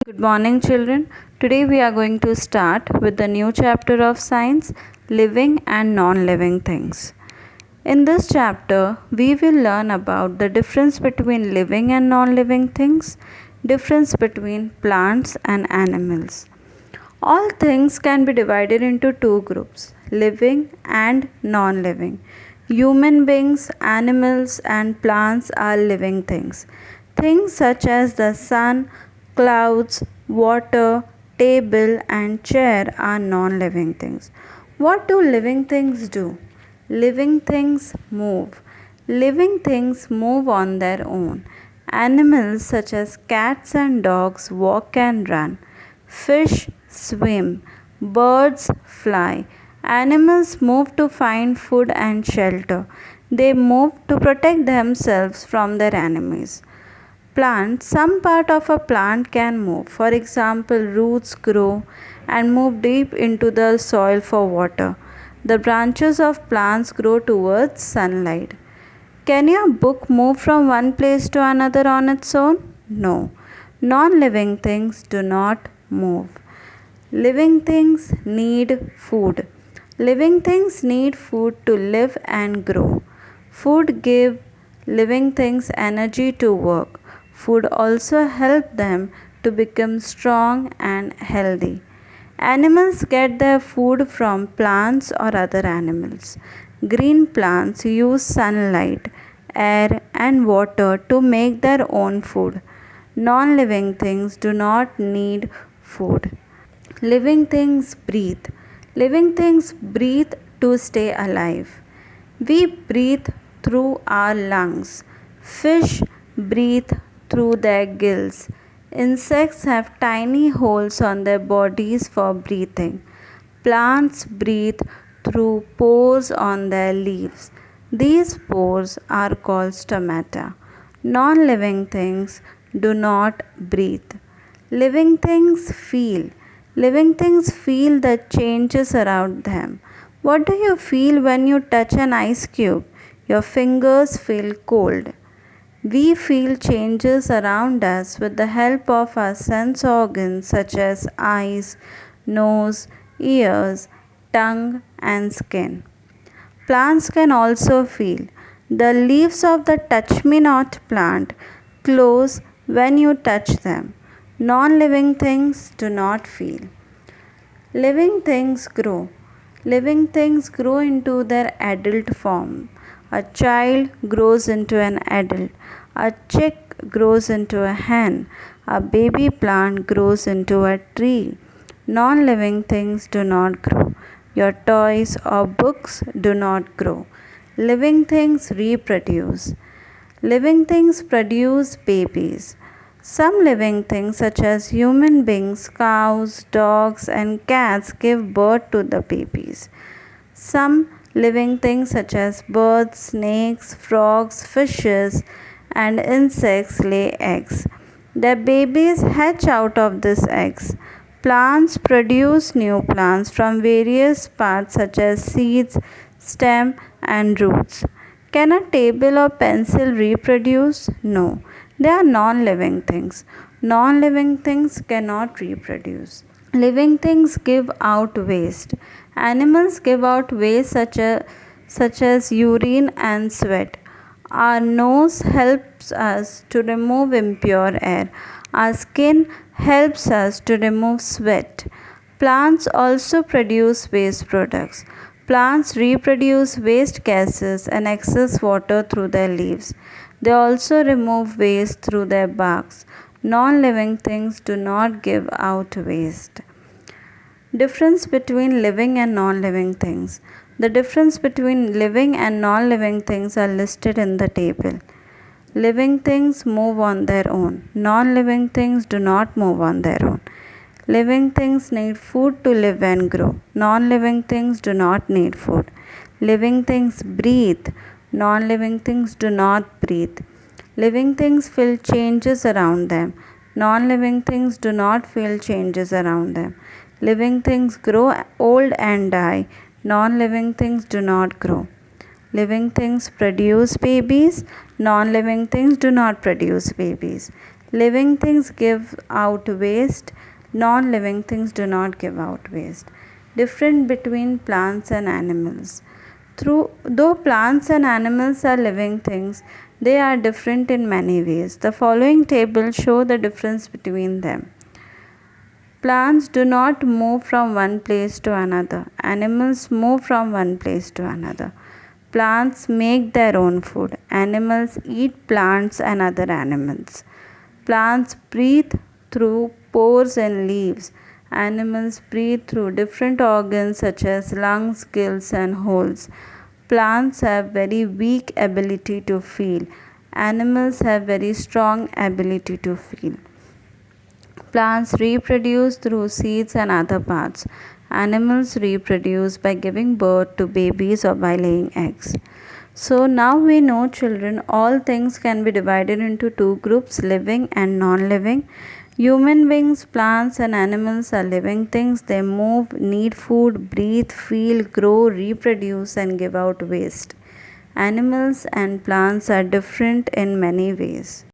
Good morning, children. Today we are going to start with the new chapter of science, living and non living things. In this chapter, we will learn about the difference between living and non living things, difference between plants and animals. All things can be divided into two groups, living and non living. Human beings, animals, and plants are living things. Things such as the sun, clouds, water, table, and chair are non living things. What do living things do? Living things move. Living things move on their own. Animals such as cats and dogs walk and run. Fish swim. Birds fly. Animals move to find food and shelter. They move to protect themselves from their enemies. Plants, some part of a plant can move. For example, roots grow and move deep into the soil for water. The branches of plants grow towards sunlight. Can your book move from one place to another on its own? No. Non living things do not move. Living things need food. Living things need food to live and grow. Food gives living things energy to work. Food also helps them to become strong and healthy. Animals get their food from plants or other animals. Green plants use sunlight, air, and water to make their own food. Non living things do not need food. Living things breathe. Living things breathe to stay alive. We breathe through our lungs. Fish breathe through their gills. Insects have tiny holes on their bodies for breathing. Plants breathe through pores on their leaves. These pores are called stomata. Non living things do not breathe. Living things feel. Living things feel the changes around them. What do you feel when you touch an ice cube? Your fingers feel cold. We feel changes around us with the help of our sense organs such as eyes, nose, ears, tongue, and skin. Plants can also feel. The leaves of the touch me not plant close when you touch them. Non living things do not feel. Living things grow. Living things grow into their adult form. A child grows into an adult. A chick grows into a hen. A baby plant grows into a tree. Non living things do not grow. Your toys or books do not grow. Living things reproduce. Living things produce babies. Some living things, such as human beings, cows, dogs, and cats, give birth to the babies. Some living things, such as birds, snakes, frogs, fishes, and insects, lay eggs. The babies hatch out of these eggs. Plants produce new plants from various parts, such as seeds, stem, and roots. Can a table or pencil reproduce? No. They are non living things. Non living things cannot reproduce. Living things give out waste. Animals give out waste such as urine and sweat. Our nose helps us to remove impure air. Our skin helps us to remove sweat. Plants also produce waste products. Plants reproduce waste gases and excess water through their leaves. They also remove waste through their barks. Non living things do not give out waste. Difference between living and non living things. The difference between living and non living things are listed in the table. Living things move on their own. Non living things do not move on their own. Living things need food to live and grow. Non living things do not need food. Living things breathe. Non living things do not breathe. Living things feel changes around them. Non living things do not feel changes around them. Living things grow old and die. Non living things do not grow. Living things produce babies. Non living things do not produce babies. Living things give out waste, non living things do not give out waste. Different between plants and animals. Though plants and animals are living things, they are different in many ways. The following table show the difference between them. Plants do not move from one place to another. Animals move from one place to another. Plants make their own food. Animals eat plants and other animals. Plants breathe through pores in leaves. Animals breathe through different organs such as lungs, gills, and holes. Plants have very weak ability to feel. Animals have very strong ability to feel. Plants reproduce through seeds and other parts. Animals reproduce by giving birth to babies or by laying eggs. So now we know, children, all things can be divided into two groups, living and non-living. Human beings, plants and animals are living things. They move, need food, breathe, feel, grow, reproduce and give out waste. Animals and plants are different in many ways.